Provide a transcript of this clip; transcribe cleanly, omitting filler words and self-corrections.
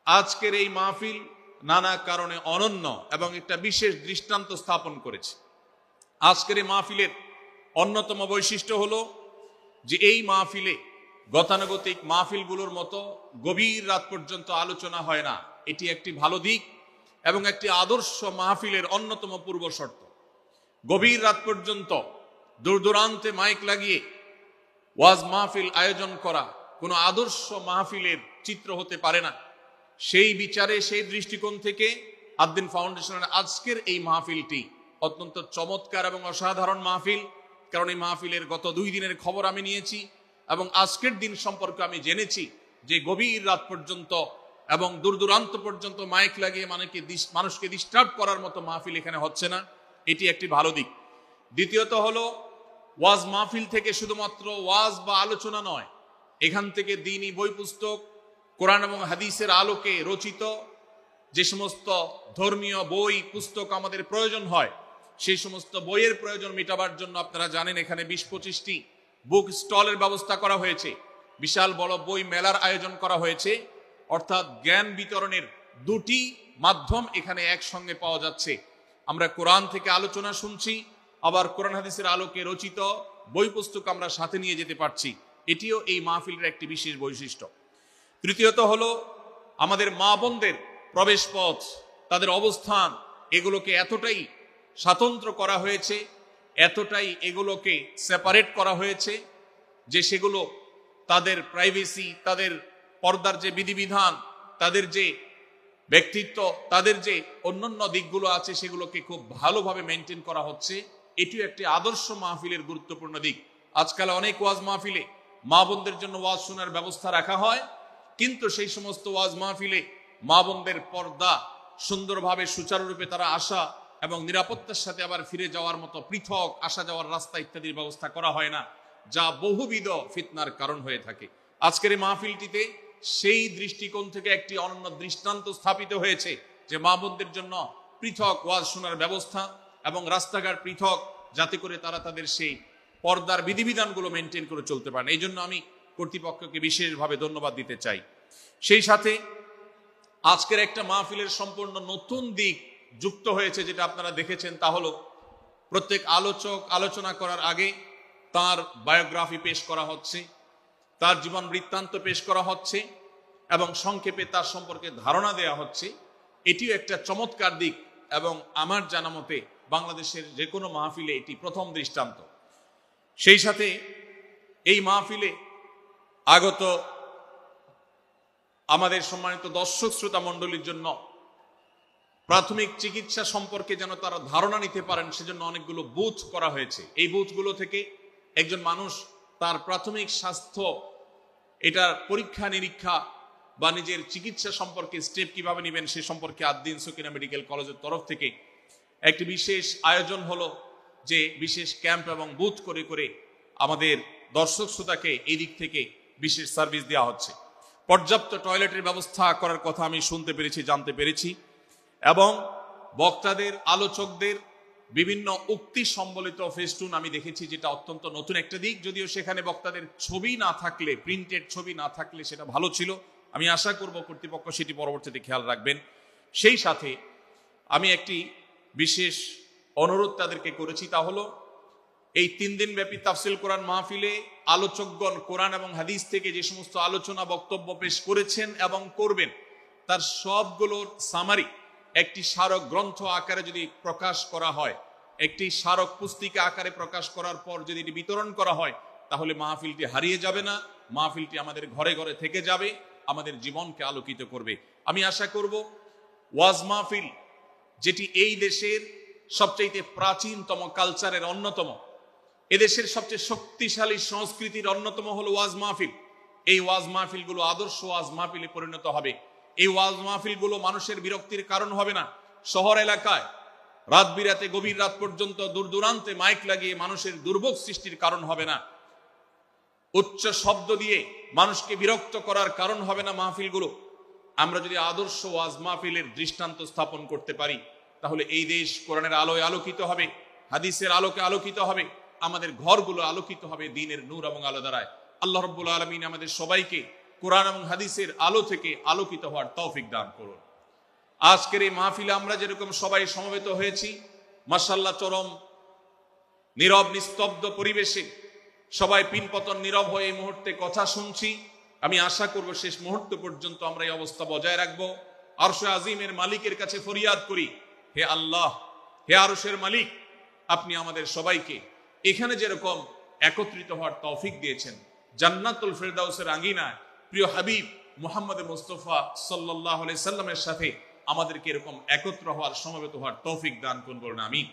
আজকের এই মাহফিল নানা কারণে অনন্য এবং একটা বিশেষ দৃষ্টান্ত স্থাপন করেছে। আজকের এই মাহফিলের অন্যতম বৈশিষ্ট্য হলো যে এই মাহফিলে গতানুগতিক মাহফিলগুলোর মতো গভীর রাত পর্যন্ত আলোচনা হয় না। এটি একটি ভালো দিক এবং একটি আদর্শ মাহফিলের অন্যতম পূর্ব শর্ত। গভীর রাত পর্যন্ত দূর দূরান্তে মাইক লাগিয়ে ওয়াজ মাহফিল আয়োজন করা কোনো আদর্শ মাহফিলের চিত্র হতে পারে না। সেই বিচারে, সেই দৃষ্টিকোণ থেকে আদ-দ্বীন ফাউন্ডেশনের আজকের এই মাহফিলটি অত্যন্ত চমৎকার এবং অসাধারণ মাহফিল। কারণ এই মাহফিলের গত 2 দিনের খবর আমি নিয়েছি এবং আজকের দিন সম্পর্কে আমি জেনেছি যে গভীর রাত পর্যন্ত এবং দূর দূরান্ত পর্যন্ত মাইক লাগিয়ে মানুষকে ডিস্টার্ব করার মতো মাহফিল এখানে হচ্ছে না। এটি একটি ভালো দিক। দ্বিতীয়ত হলো, ওয়াজ মাহফিল থেকে শুধুমাত্র ওয়াজ বা আলোচনা নয়, এখান থেকে দ্বীনি বই পুস্তক, কোরআন এবং হাদিসের আলোকে রচিত যে সমস্ত ধর্মীয় বই পুস্তক আমাদের প্রয়োজন হয়, সেই সমস্ত বইয়ের প্রয়োজন মেটাবার জন্য আপনারা জানেন এখানে 20-25টি বুক স্টলের ব্যবস্থা করা হয়েছে। বিশাল বড় বই মেলার আয়োজন করা হয়েছে। অর্থাৎ জ্ঞান বিতরণের 2টি মাধ্যম এখানে একসঙ্গে পাওয়া যাচ্ছে। আমরা কোরআন থেকে আলোচনা শুনছি, আবার কোরআন হাদিসের আলোকে রচিত বই পুস্তক আমরা সাথে নিয়ে যেতে পারছি। এটিও এই মাহফিলের একটি বিশেষ বৈশিষ্ট্য। তৃতীয়ত হলো, আমাদের মা বোনদের প্রবেশ পথ, তাদের অবস্থান, এগুলোকে এতটাই স্বাতন্ত্র করা হয়েছে, এতটাই এগুলোকে সেপারেট করা হয়েছে যে সেগুলো তাদের প্রাইভেসি, তাদের পর্দার যে বিধিবিধান, তাদের যে ব্যক্তিত্ব, তাদের যে অন্যান্য দিকগুলো আছে সেগুলোকে খুব ভালোভাবে মেনটেন করা হচ্ছে। এটিও একটি আদর্শ মাহফিলের গুরুত্বপূর্ণ দিক। আজকাল অনেক ওয়াজ মাহফিলে মা বোনদের জন্য ওয়াজ শোনার ব্যবস্থা রাখা হয়, কিন্তু সেই সমস্ত ওয়াজ মাহফিলে মা বোনদের পর্দা সুন্দরভাবে সুচারুরূপে তারা আসা এবং নিরাপত্তার সাথে আবার ফিরে যাওয়ার মতো পৃথক আসা যাওয়ার রাস্তা ইত্যাদির ব্যবস্থা করা হয় না, যা বহুবিধ ফিতনার কারণ হয়ে থাকে। আজকের এই মাহফিলটিতে সেই দৃষ্টিকোণ থেকে একটি অনন্য দৃষ্টান্ত স্থাপিত হয়েছে যে মা বোনদের জন্য পৃথক ওয়াজ শোনার ব্যবস্থা এবং রাস্তাঘাট পৃথক, যাতে করে তারা তাদের সেই পর্দার বিধিবিধানগুলো মেনটেন করে চলতে পারেন। এই জন্য আমি কর্তৃপক্ষকে বিশেষভাবে ধন্যবাদ দিতে চাই। সেই সাথে আজকের একটা মাহফিলের সম্পূর্ণ নতুন দিক যুক্ত হয়েছে, যেটা আপনারা দেখেছেন, তা হলো প্রত্যেক আলোচক আলোচনা করার আগে তার বায়োগ্রাফি পেশ করা হচ্ছে, তার জীবন বৃত্তান্ত পেশ করা হচ্ছে এবং সংক্ষেপে তার সম্পর্কে ধারণা দেয়া হচ্ছে। এটিও একটা চমৎকার দিক এবং আমার জানা মতে বাংলাদেশের যে কোনো মাহফিলে এটি প্রথম দৃষ্টান্ত। সেই সাথে এই মাহফিলে আগত আমাদের সম্মানিত দর্শক শ্রোতা মণ্ডলীর জন্য প্রাথমিক চিকিৎসা সম্পর্কে যেন তারা ধারণা নিতে পারেন, সেজন্য অনেকগুলো বুথ করা হয়েছে। এই বুথগুলো থেকে একজন মানুষ তার প্রাথমিক স্বাস্থ্য, এটার পরীক্ষা নিরীক্ষা বা নিজের চিকিৎসা সম্পর্কে স্টেপ কিভাবে নেবেন সে সম্পর্কে আদ-দ্বীন সকিনা মেডিকেল কলেজের তরফ থেকে একটি বিশেষ আয়োজন হলো, যে বিশেষ ক্যাম্প এবং বুথ করে করে আমাদের দর্শক শ্রোতাকে এই দিক থেকে বিশেষ সার্ভিস দেওয়া হচ্ছে। পর্যাপ্ত টয়লেটের ব্যবস্থা করার কথা আমি শুনতে পেরেছি, জানতে পেরেছি, এবং বক্তাদের, আলোচকদের বিভিন্ন উক্তি সম্বলিত ফেস্টুন আমি দেখেছি, যেটা অত্যন্ত নতুন একটা দিক। যদিও সেখানে বক্তাদের ছবি না থাকলে, প্রিন্টেড ছবি না থাকলে সেটা ভালো ছিল। আমি আশা করব কর্তৃপক্ষ সেটি পরবর্তীতে খেয়াল রাখবেন। সেই সাথে আমি একটি বিশেষ অনুরোধ তাদেরকে করেছি, তা হলো এই 3 দিন ব্যাপী তাফসিল কোরআন মাহফিলে আলোচকগণ কোরআন এবং হাদিস থেকে যে সমস্ত আলোচনা বক্তব্য পেশ করেছেন এবং করবেন, তার সবগুলোর সামারি একটি স্মারক গ্রন্থ আকারে যদি প্রকাশ করা হয়, একটি স্মারক পুস্তিকা আকারে প্রকাশ করার পর যদি এটি বিতরণ করা হয়, তাহলে মাহফিলটি হারিয়ে যাবে না, মাহফিলটি আমাদের ঘরে ঘরে থেকে যাবে, আমাদের জীবনকে আলোকিত করবে। আমি আশা করব ওয়াজ মাহফিল, যেটি এই দেশের সবচেয়ে প্রাচীনতম কালচারের অন্যতম, এদেশের সবচেয়ে শক্তিশালী সংস্কৃতির অন্যতম হলো ওয়াজ মাহফিল। এই ওয়াজ মাহফিলগুলো আদর্শ ওয়াজ মাহফিলে পরিণত হবে। এই ওয়াজ মাহফিলগুলো মানুষের বিরক্তির কারণ হবে না। শহর এলাকায় রাত বিরাতে, গভীর রাত পর্যন্ত দূর দূরান্তে মাইক লাগিয়ে মানুষের দুর্ভোগ সৃষ্টির কারণ হবে না। উচ্চ শব্দ দিয়ে মানুষকে বিরক্ত করার কারণ হবে না মাহফিলগুলো। আমরা যদি আদর্শ ওয়াজ মাহফিলের দৃষ্টান্ত স্থাপন করতে পারি, তাহলে এই দেশ কোরআনের আলোয় আলোকিত হবে, হাদিসের আলোকে আলোকিত হবে, আমাদের ঘরগুলো আলোকিত হবে দ্বীনের নূর এবং আলো দ্বারায়। আল্লাহ রাব্বুল আলামিন আমাদের সবাইকে কোরআন এবং হাদিসের আলো থেকে আলোকিত হওয়ার তৌফিক দান করুন। আজকের এই মাহফিলে আমরা যেরকম সবাই সমবেত হয়েছি, মাশাআল্লাহ চরম নীরব নিস্তব্ধ পরিবেশে সবাই পিনপতন নীরব হয়ে এই মুহূর্তে কথা শুনছি। আমি আশা করব শেষ মুহূর্ত পর্যন্ত আমরা এই অবস্থা বজায় রাখবো। আরশে আজিমের মালিকের কাছে ফরিয়াদ করি, হে আল্লাহ, হে আরশের মালিক, আপনি আমাদের সবাইকে এখানে যেরকম একত্রিত হওয়ার তৌফিক দিয়েছেন, জান্নাতুল ফেরদাউসের আঙ্গিনায় প্রিয় হাবিব মুহাম্মদ মুস্তাফা সাল্লাল্লাহু আলাইহি সাল্লামের সাথে আমাদেরকে এরকম একত্র হওয়ার সমবেত হওয়ার তৌফিক দান করুন, বলুন আমিন।